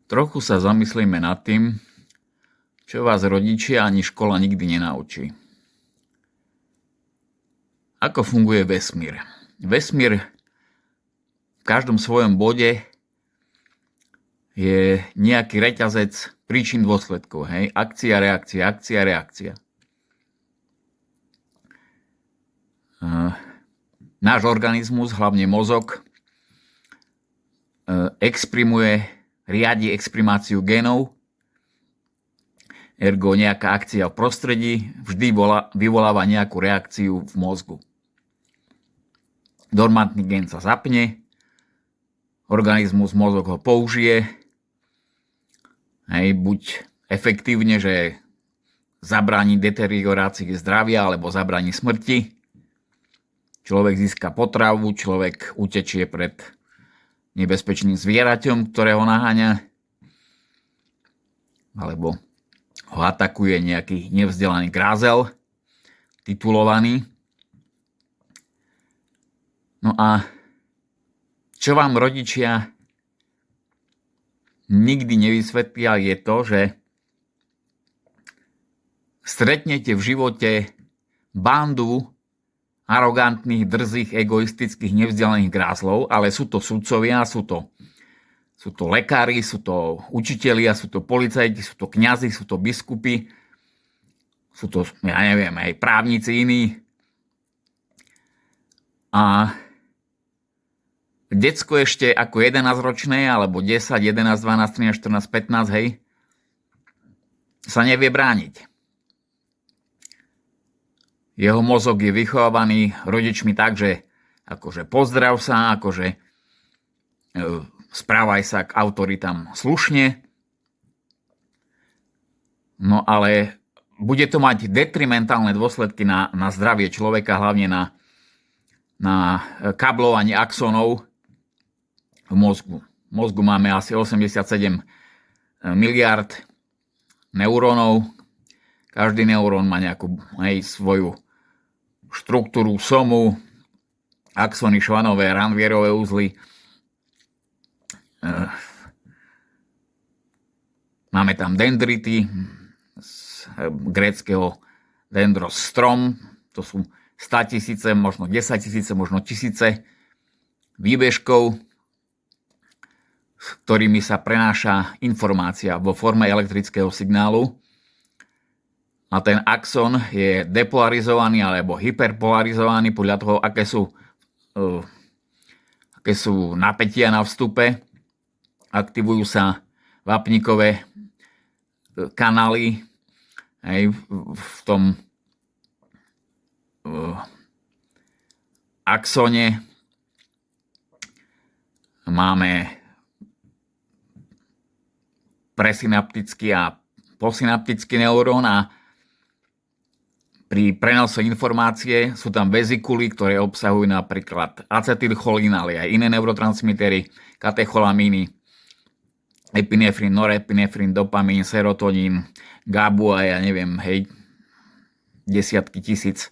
Trochu sa zamyslíme nad tým, čo vás rodičia ani škola nikdy nenaučí. Ako funguje vesmír? Vesmír v každom svojom bode je nejaký reťazec príčin dôsledkov. Hej? Akcia, reakcia, akcia, reakcia. Náš organizmus, hlavne mozog, riadi exprimáciu genov, ergo nejaká akcia v prostredí vždy vyvoláva nejakú reakciu v mozgu. Dormantný gen sa zapne, organizmus, mozog ho použije, buď efektívne, že zabráni deteriorácii zdravia alebo zabráni smrti. Človek získa potravu, človek utečie pred nebezpečným zvieraťom, ktoré ho naháňa, alebo ho atakuje nejaký nevzdelaný grázel, titulovaný. No a čo vám rodičia nikdy nevysvetlia, je to, že stretnete v živote bandu arogantných, drzých, egoistických, nevzdelaných grázlov, ale sú to sudcovia, sú to lekári, sú to učitelia, sú to policajti, sú to kňazi, sú to biskupy, sú to, aj právnici iní. A decko ešte ako 11-ročné, alebo 10, 11, 12, 13, 14, 15, sa nevie brániť. Jeho mozog je vychovávaný rodičmi tak, že akože pozdrav sa, akože správaj sa k autoritám slušne. No ale bude to mať detrimentálne dôsledky na zdravie človeka, hlavne na kablovanie axónov v mozgu. V mozgu máme asi 87 miliard neurónov. Každý neurón má nejakú svoju štruktúru, somu, axóny, švanové, ranvierové uzly. Máme tam dendrity, z gréckeho dendros strom, to sú 100 000, možno 10 000, možno tisíce výbežkov, s ktorými sa prenáša informácia vo forme elektrického signálu. A ten axón je depolarizovaný alebo hyperpolarizovaný podľa toho, aké sú napätia na vstupe. Aktivujú sa vápnikové kanály v tom axóne. Máme presynaptický a posynaptický neurón a pri prenose informácie sú tam vezikuly, ktoré obsahujú napríklad acetylcholín, ale aj iné neurotransmitery, katecholamíny, epinefrín, norepinefrín, dopamín, serotonín, GABU a desiatky tisíc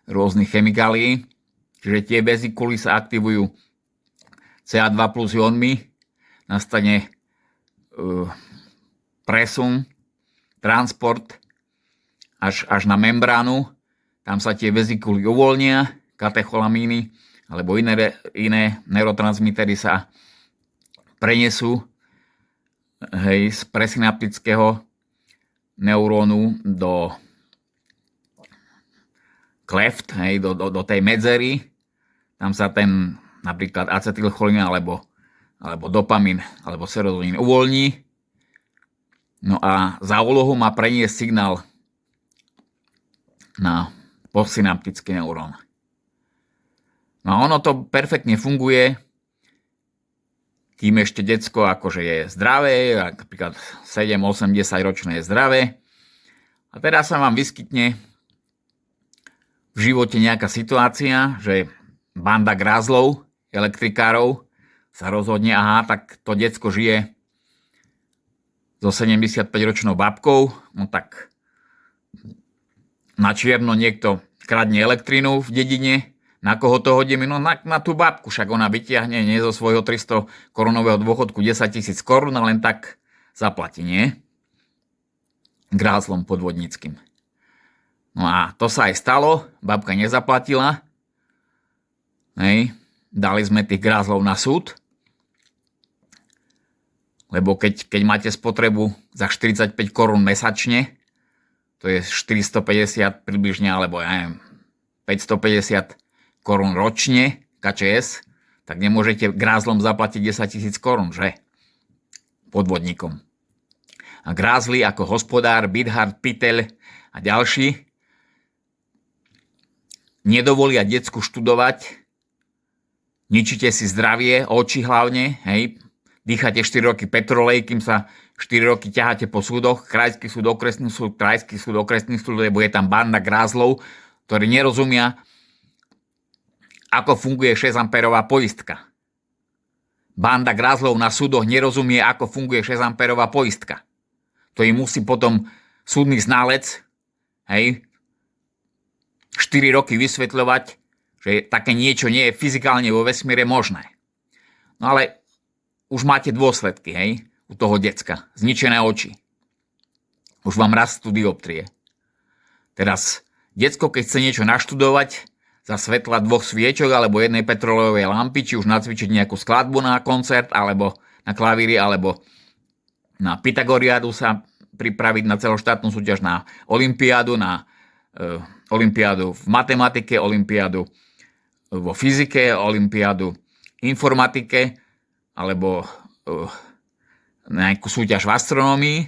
rôznych chemikálií. Čiže tie vezikuly sa aktivujú CA2 plus jónmi, nastane presun, transport až na membránu, tam sa tie vezikuly uvoľnia, katecholamíny alebo iné neurotransmitery sa prenesú z presynaptického neurónu do kleft, do tej medzery. Tam sa ten napríklad acetylcholín alebo dopamín alebo serotonín uvoľní. No a za úlohu má preniesť signál na postsynaptický neurón. No a ono to perfektne funguje, kým ešte decko akože je zdravé, napríklad 7, 8, 10 ročné je zdravé. A teraz sa vám vyskytne v živote nejaká situácia, že banda grázlov, elektrikárov sa rozhodne, tak to decko žije so 75-ročnou babkou, no tak na čierno niekto kradne elektrínu v dedine, na koho to hodíme? No na tú babku, však ona vytiahne nie zo svojho 300 korunového dôchodku 10 000 korún a len tak zaplatí, nie? Grázlom podvodníckym. No a to sa aj stalo, babka nezaplatila, hej, dali sme tých grázlov na súd, lebo keď máte spotrebu za 45 korún mesačne, to je 450 približne, alebo ja neviem, 550 korún ročne, KČS, tak nemôžete grázlom zaplatiť 10 000 korún, že? Podvodníkom. A grázli ako Hospodár, Bithard, Pytel a ďalší nedovolia decku študovať, ničíte si zdravie, oči hlavne, hej, dýchate 4 roky petrolej, kým sa 4 roky ťaháte po súdoch, krajský súd, okresný súd, lebo je tam banda grázlov, ktorí nerozumia, ako funguje 6 amperová poistka. Banda grázlov na súdoch nerozumie, ako funguje 6 amperová poistka. To im musí potom súdny ználec, hej, 4 roky vysvetľovať, že také niečo nie je fyzikálne vo vesmíre možné. No ale už máte dôsledky, hej, u toho decka. Zničené oči. Už vám rastú dioptrie. Teraz, decko, keď chce niečo naštudovať za svetla 2 sviečok alebo jednej petrolejovej lampy, či už nacvičiť nejakú skladbu na koncert, alebo na klavíri, alebo na Pythagoriádu sa pripraviť na celoštátnu súťaž, na olympiádu, na olympiádu v matematike, olympiádu vo fyzike, olympiádu v informatike, alebo nejakú súťaž v astronómii,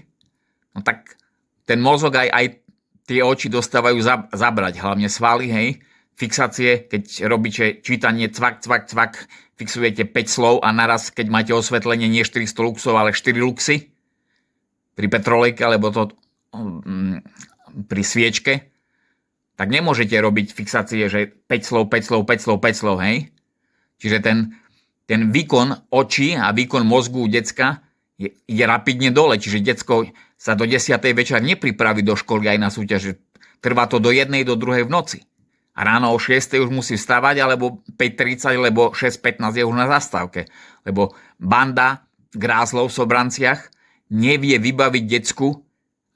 no tak ten mozog aj tie oči dostávajú zabrať, hlavne svaly, hej, fixácie, keď robíte čítanie cvak, fixujete 5 slov a naraz, keď máte osvetlenie nie 400 luxov, ale 4 luxy, pri petrolejke, alebo to pri sviečke, tak nemôžete robiť fixácie, že 5 slov, hej. Čiže ten výkon očí a výkon mozgu u decka je rapidne dole, čiže decko sa do 10. večer nepripraví do školy aj na súťaž. Trvá to do 1. do 2. v noci. A ráno o 6. už musí vstávať, alebo 5:30, lebo 6:15 je už na zastávke. Lebo banda grázlov v Sobranciach nevie vybaviť decku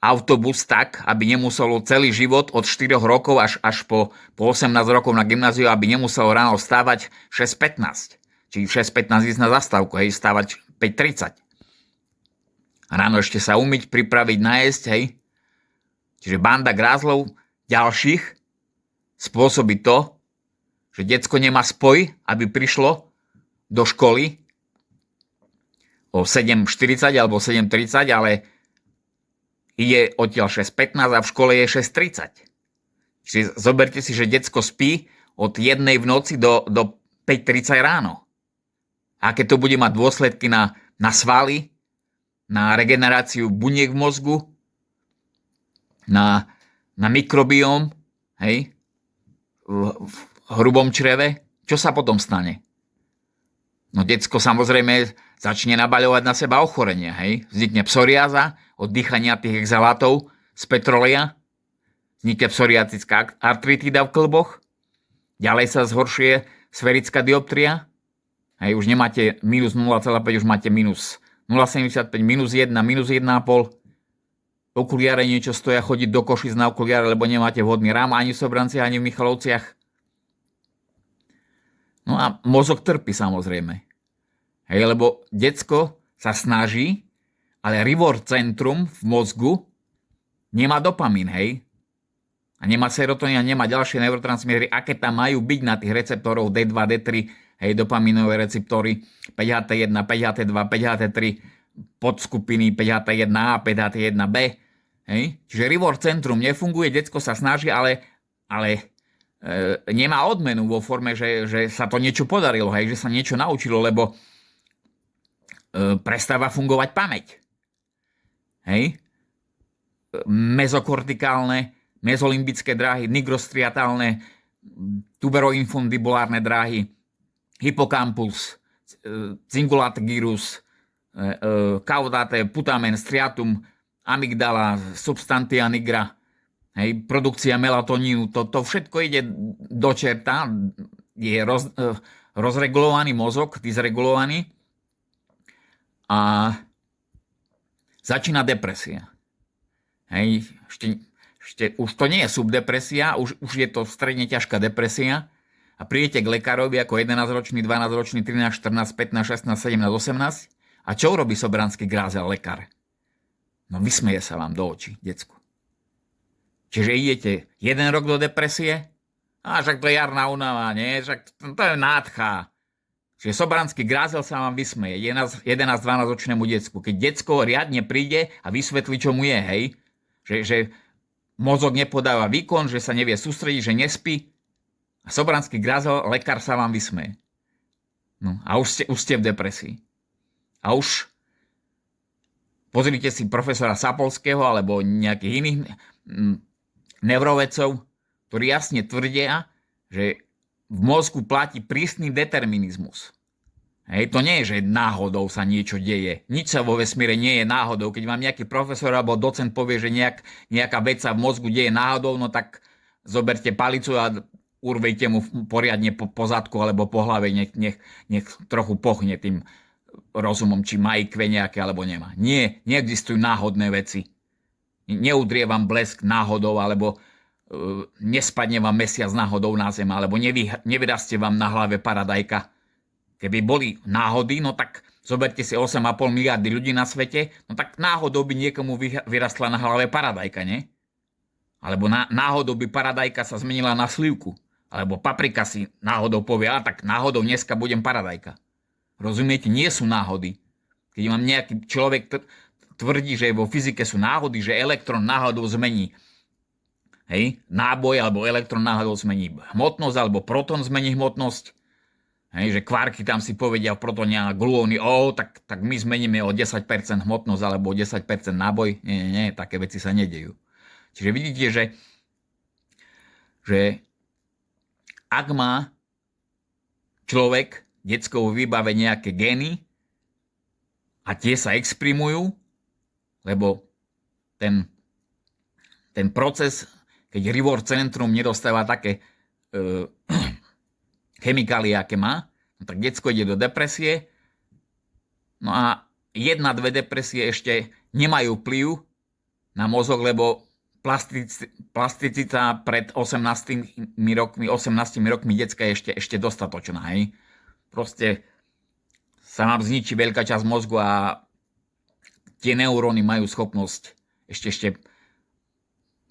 autobus tak, aby nemuselo celý život od 4 rokov až po 18 rokov na gymnáziu, aby nemuselo ráno vstávať 6:15. Čiže 6:15 ísť na zastávku, hej, vstávať 5:30. Ráno ešte sa umyť, pripraviť, nájsť, hej. Čiže banda grázlov ďalších spôsobí to, že decko nemá spoj, aby prišlo do školy o 7:40 alebo 7:30, ale ide odtiaľ 6:15 a v škole je 6:30. Čiže zoberte si, že decko spí od 1 v noci do 5:30 ráno. A keď to bude mať dôsledky na svaly, na regeneráciu buniek v mozgu, na mikrobióm, hej, v hrubom čreve, čo sa potom stane? No decko samozrejme začne nabaľovať na seba ochorenia, hej. Vznikne psoriáza od dýchania tých exhalátov z petroleja, vznikne psoriatická artritída v klboch, ďalej sa zhoršuje sférická dioptria, hej, už nemáte minus 0,5, už máte minus 0,75, minus 1, minus 1,5. Okuliare niečo stoja chodiť do Košic na okuliare, lebo nemáte vhodný rám ani v Sobranciach, ani v Michalovciach. No a mozog trpí samozrejme. Hej, lebo decko sa snaží, ale reward centrum v mozgu nemá dopamín, hej. A nemá serotonín a nemá ďalšie neurotransmitery, aké tam majú byť na tých receptoroch D2, D3, hej, dopamínové receptory 5HT1, 5HT2, 5HT3, podskupiny 5HT1A, 5HT1B, hej. Čiže reward centrum nefunguje, decko sa snaží, ale nemá odmenu vo forme, že sa to niečo podarilo, hej, že sa niečo naučilo, lebo prestáva fungovať pamäť. Hej. Mezokortikálne, mezolimbické dráhy, nigrostriatálne, tuberoinfundibulárne dráhy, hippocampus, cingulate gyrus, caudate, putamen, striatum, amygdala, substantia nigra, hej, produkcia melatonínu, to všetko ide do čerta, je rozregulovaný mozog, dysregulovaný a začína depresia. Hej, už to nie je subdepresia, už je to stredne ťažká depresia a prídete k lekárovi ako 11-ročný, 12-ročný, 13, 14, 15, 16, 17, 18 a čo urobí sobranský grázel lekár? No vysmeje sa vám do očí, decku. Čiže idete 1 rok do depresie? A však to je jarná únava, nie? Však to je nádcha. Čiže sobranský grázel sa vám vysmeje 11-12 ročnému decku. Keď decko riadne príde a vysvetlí, čo mu je, hej? Že mozog nepodáva výkon, že sa nevie sústrediť, že nespí. A sobranský grázel, lekár sa vám vysmeje. No a už ste v depresii. A už pozrite si profesora Sapolského alebo nejakých iných neurovedcov, ktorí jasne tvrdia, že v mozgu platí prísny determinizmus. Hej, to nie je, že náhodou sa niečo deje. Nič sa vo vesmíre nie je náhodou. Keď vám nejaký profesor alebo docent povie, že nejaká vec sa v mozgu deje náhodou, no tak zoberte palicu a urvejte mu poriadne po zadku alebo po hlave, nech trochu pochne tým rozumom, či má IQ nejaké alebo nemá. Nie, neexistujú náhodné veci. Neudrie vám blesk náhodou, alebo nespadne vám mesiac náhodou na zem, alebo nevyrastie vám na hlave paradajka. Keby boli náhody, no tak zoberte si 8,5 miliardy ľudí na svete, no tak náhodou by niekomu vyrastla na hlave paradajka, nie? Alebo náhodou by paradajka sa zmenila na slivku. Alebo paprika si náhodou povie, a tak náhodou dneska budem paradajka. Rozumiete? Nie sú náhody. Keď vám nejaký človek tvrdí, že vo fyzike sú náhody, že elektrón náhodou zmení náboj, alebo elektrón náhodou zmení hmotnosť, alebo protón zmení hmotnosť, že kvarky tam si povedia v protóne a gluóny, tak my zmeníme o 10% hmotnosť alebo o 10% náboj. Nie, také veci sa nedejú. Čiže vidíte, že ak má človek deckovo výbave nejaké gény a tie sa exprimujú, lebo ten proces, keď reward centrum nedostáva také chemikálie, aké má, no tak decko ide do depresie, no a 1-2 depresie ešte nemajú vplyv na mozog, lebo plasticita pred 18 rokmi decka je ešte dostatočná. Hej? Proste sa vám zničí veľká časť mozgu a tie neuróny majú schopnosť ešte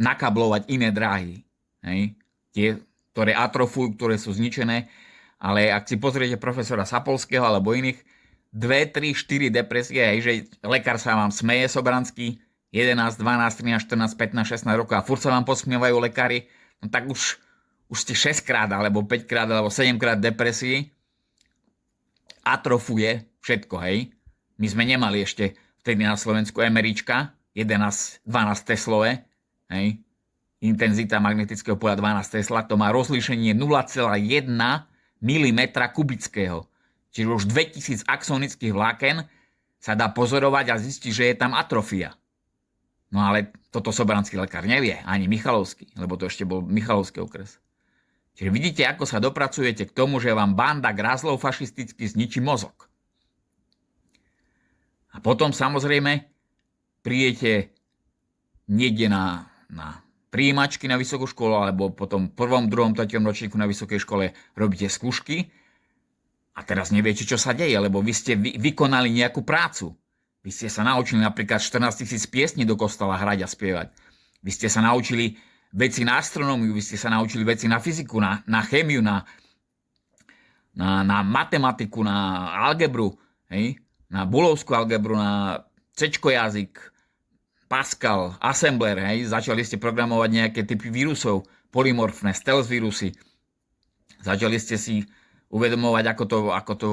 nakablovať iné dráhy. Hej? Tie, ktoré atrofujú, ktoré sú zničené, ale ak si pozriete profesora Sapolského alebo iných, 2, 3, 4 depresie, hej, že lekár sa vám smeje sobranský, 11, 12, 13, 14, 15, 16 rokov a furt sa vám posmievajú lekári, no tak už ste 6 krát, alebo 5 krát, alebo 7 krát depresii, atrofuje všetko, hej. My sme nemali ešte vtedy na Slovensku MRIčka, 11, 12 teslové, hej. Intenzita magnetického poľa 12 Tesla, to má rozlíšenie 0,1 mm kubického. Čiže už 2000 axonických vláken sa dá pozorovať a zistiť, že je tam atrofia. No ale toto sobranský lekár nevie, ani Michalovský, lebo to ešte bol Michalovský okres. Čiže vidíte, ako sa dopracujete k tomu, že vám banda grázlov fašisticky zničí mozog. A potom samozrejme prídete niekde na prijímačky na vysokú školu, alebo potom v 1., 2., 3. ročníku na vysokej škole robíte skúšky a teraz neviete, čo sa deje, lebo vy ste vykonali nejakú prácu. Vy ste sa naučili napríklad 14 000 piesní do kostola hrať a spievať. Vy ste sa naučili veci na astronómiu, vy ste sa naučili veci na fyziku, na chémiu, na matematiku, na algebru, hej? Na booleovskú algebru, na C-čko jazyk, Pascal, Assembler, hej? Začali ste programovať nejaké typy vírusov, polymorfné, stealth vírusy. Začali ste si uvedomovať, ako to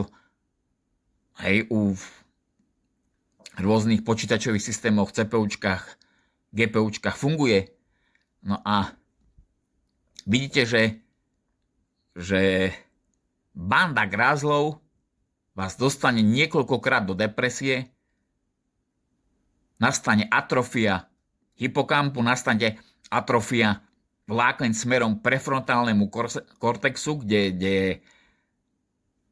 hej, u rôznych počítačových systémoch, CPUčkách, GPUčkách funguje. No a vidíte, že banda grázlov vás dostane niekoľkokrát do depresie, nastane atrofia hypokampu, nastane atrofia vlákien smerom prefrontálnemu kortexu, kde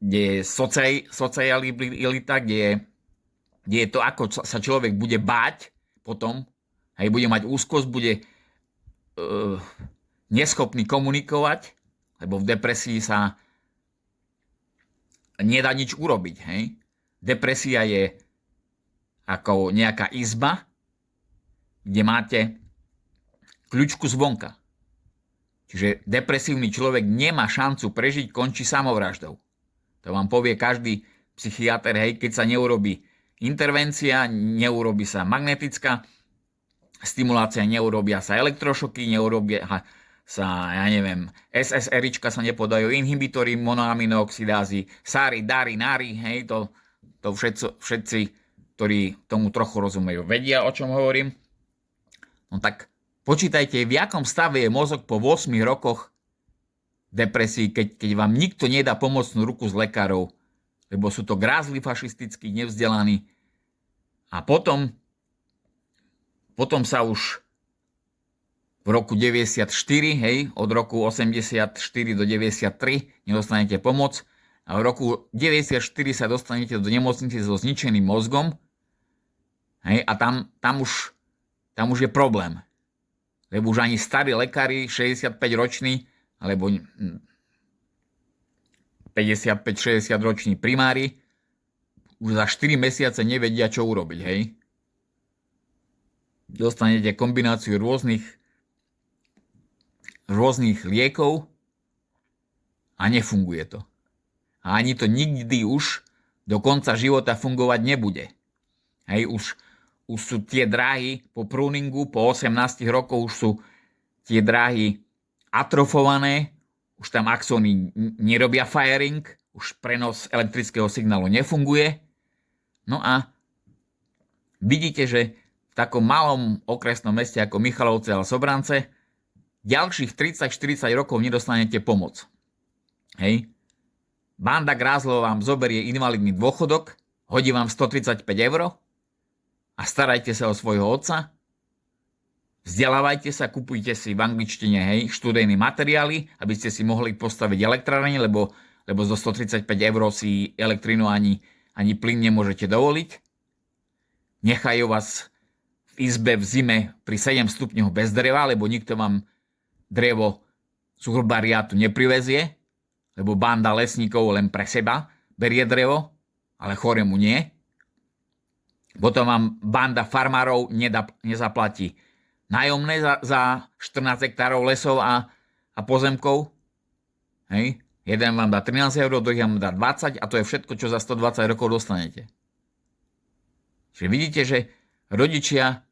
je socialita, kde kde je to, ako sa človek bude báť potom, hej, bude mať úzkosť, bude neschopný komunikovať, lebo v depresii sa nedá nič urobiť. Hej. Depresia je ako nejaká izba, kde máte kľúčku zvonka. Čiže depresívny človek nemá šancu prežiť, končí samovraždou. To vám povie každý psychiater, hej, keď sa neurobí intervencia, neurobí sa magnetická stimulácia, neurobia sa elektrošoky, neurobia sa, ja neviem, SSRIčka sa nepodajú, inhibitory monoaminooxidázy, SARI, DARI, NARI, hej, to všetci, ktorí tomu trochu rozumejú, vedia, o čom hovorím. No tak počítajte, v jakom stave je mozog po 8 rokoch depresii, keď vám nikto nedá pomocnú ruku z lekárov, lebo sú to grázli fašistickí, nevzdelaní. A potom sa už v roku 94, hej, od roku 84 do 93 nedostanete pomoc a v roku 94 sa dostanete do nemocnice so zničeným mozgom, hej, a tam už je problém. Lebo už ani starí lekári, 65-roční, alebo 55-60 roční primári už za 4 mesiace nevedia, čo urobiť, hej. Dostanete kombináciu rôznych liekov a nefunguje to. A ani to nikdy už do konca života fungovať nebude. Hej, už sú tie dráhy po pruningu, po 18 rokoch už sú tie dráhy atrofované, už tam axóny nerobia firing, už prenos elektrického signálu nefunguje. No a vidíte, že v takom malom okresnom meste ako Michalovce a Sobrance ďalších 30-40 rokov nedostanete pomoc. Hej. Banda grázlov vám zoberie invalidný dôchodok, hodí vám 135 € a starajte sa o svojho otca, vzdelávajte sa, kupujte si v angličtine, hej, študijné materiály, aby ste si mohli postaviť elektrárne, lebo zo 135 € si elektrínu ani plyn nemôžete dovoliť. Nechajú vás v izbe v zime pri 7 stupňoch bez dreva, lebo nikto vám drevo z urbariátu neprivezie, lebo banda lesníkov len pre seba berie drevo, ale chorému nie. Potom vám banda farmárov nezaplatí nájomné za 14 hektárov lesov a pozemkov. Hej. Jeden vám dá 13 €, druhý vám dá 20 a to je všetko, čo za 120 rokov dostanete. Čiže vidíte, že rodičia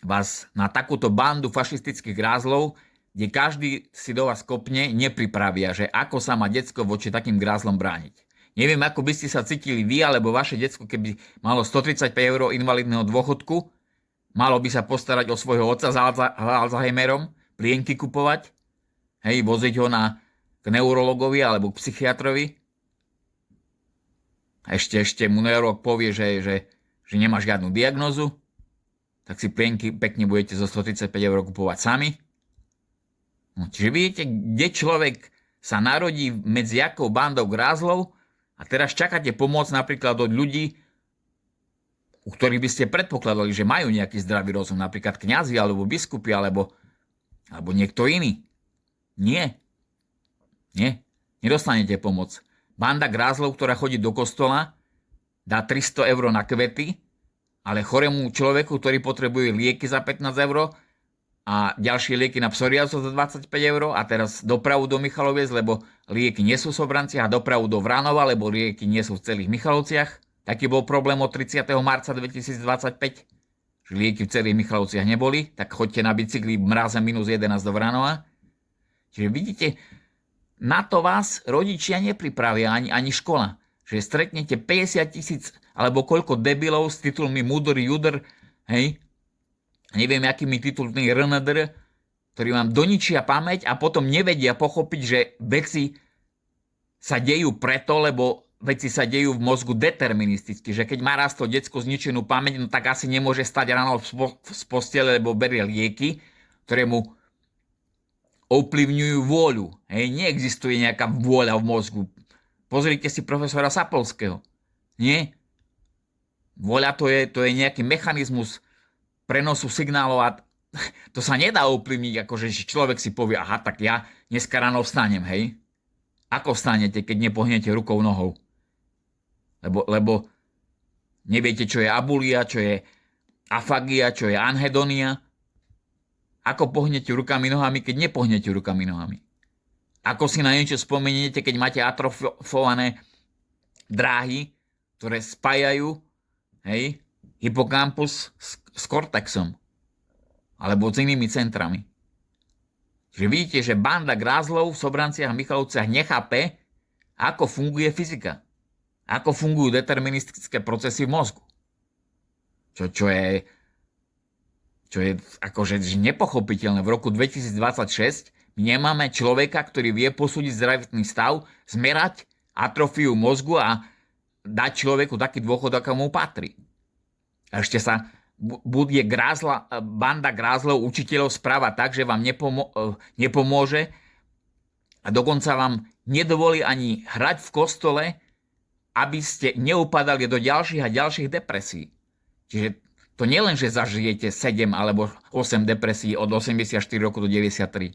vás na takúto bandu fašistických grázlov, kde každý si do vás kopne, nepripravia, že ako sa má decko voči takým grázlom brániť. Neviem, ako by ste sa cítili vy, alebo vaše decko, keby malo 135 € invalidného dôchodku, malo by sa postarať o svojho otca s Alzheimerom, plienky kupovať, hej, voziť ho k neurologovi alebo k psychiatrovi. A ešte mu neurolog povie, že nemá žiadnu diagnózu, tak si plienky pekne budete zo 135 € kupovať sami. No, čiže vidíte, kde človek sa narodí medzi jakou bandou grázlov a teraz čakáte pomoc napríklad od ľudí, u ktorých by ste predpokladali, že majú nejaký zdravý rozum, napríklad kňazi alebo biskupy alebo niekto iný. Nie. Nedostanete pomoc. Banda grázlov, ktorá chodí do kostola, dá 300 € na kvety, ale chorému človeku, ktorý potrebuje lieky za 15 € a ďalšie lieky na psoriázu za 25 € a teraz dopravu do Michaloviec, lebo lieky nie sú v Sobranciach a dopravu do Vranova, lebo lieky nie sú v celých Michalovciach. Taký bol problém od 30. marca 2025, že lieky v celých Michalovciach neboli, tak choďte na bicykli mrazem -11 do Vranova. Čiže vidíte, na to vás rodičia nepripravia ani škola. Že stretnete 50 000 alebo koľko debilov s titulmi Mudr, Judr, hej, neviem akými titulmi RNDR, ktorí vám doničia pamäť a potom nevedia pochopiť, že veci sa dejú preto, lebo veci sa dejú v mozgu deterministicky, že keď má raz to decko zničenú pamäť, no tak asi nemôže stať ráno z postele, lebo berie lieky, ktoré mu ovplyvňujú vôľu. Hej, neexistuje nejaká vôľa v mozgu. Pozrite si profesora Sapolského. Nie? Vôľa to je nejaký mechanizmus prenosu signálov a to sa nedá ovplyvniť, akože človek si povie, aha, tak ja dneska ráno vstanem, hej? Ako vstanete, keď nepohnete rukou, nohou? Lebo neviete, čo je abulia, čo je afagia, čo je anhedonia. Ako pohnete rukami, nohami, keď nepohnete rukami, nohami? Ako si na niečo spomeniete, keď máte atrofované dráhy, ktoré spájajú, hej, hypokampus s kortexom alebo s inými centrami. Čiže vidíte, že banda grázlov v Sobranciach a Michalovciach nechápe, ako funguje fyzika. Ako fungujú deterministické procesy v mozgu. Čo je akože nepochopiteľné. V roku 2026 my nemáme človeka, ktorý vie posúdiť zdravotný stav, zmerať atrofiu mozgu a dať človeku taký dôchod, ako mu patrí. A ešte sa bude banda grázlov učiteľov správa tak, že vám nepomôže a dokonca vám nedovolí ani hrať v kostole, aby ste neupadali do ďalších a ďalších depresí. Čiže to nielen, že zažijete 7 alebo 8 depresí od 84 roku do 93.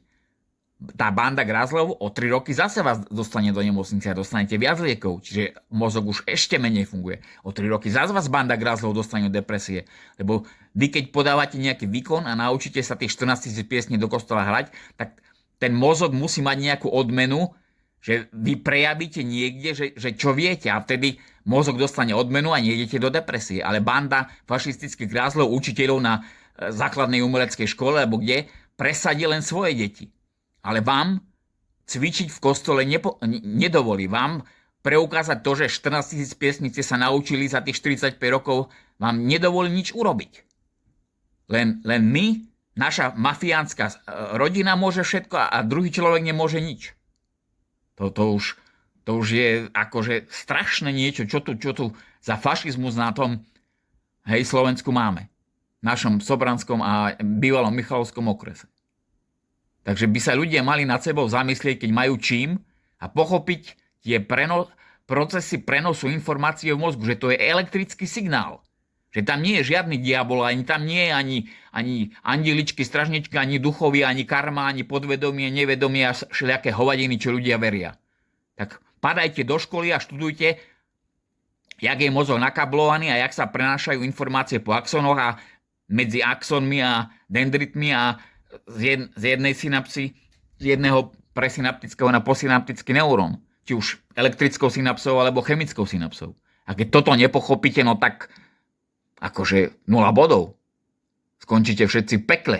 Tá banda grázlov o 3 roky zase vás dostane do nemocnice a dostanete viac liekov, čiže mozog už ešte menej funguje. O 3 roky zase vás banda grázlov dostane do depresie, lebo vy keď podávate nejaký výkon a naučíte sa tých 14 000 piesní do kostola hrať, tak ten mozog musí mať nejakú odmenu, že vy prejavíte niekde, že čo viete a vtedy mozog dostane odmenu a nejdete do depresie. Ale banda fašistických grázlov, učiteľov na základnej umeleckej škole alebo kde, presadí len svoje deti. Ale vám cvičiť v kostole nedovolí. Vám preukázať to, že 14 000 piesní ste sa naučili za tých 45 rokov, vám nedovolí nič urobiť. Len my, naša mafiánska rodina môže všetko a druhý človek nemôže nič. To už je akože strašné niečo, čo tu za fašizmus na tom, hej, Slovensku máme. V našom Sobranskom a bývalom Michalovskom okrese. Takže by sa ľudia mali nad sebou zamyslieť, keď majú čím a pochopiť tie procesy prenosu informácií v mozgu, že to je elektrický signál. Že tam nie je žiadny diabol, ani tam nie je ani andeličky, stražničky, ani duchovia, ani karma, ani podvedomie, nevedomie a všelijaké hovadiny, čo ľudia veria. Tak padajte do školy a študujte, jak je mozog nakablovaný a jak sa prenášajú informácie po axónoch a medzi axónmi a dendritmi a z jednej synapsy, z jedného presynaptického na posynaptický neurón. Či už elektrickou synapsou alebo chemickou synapsou. A keď toto nepochopíte, no tak akože 0 bodov. Skončíte všetci v pekle.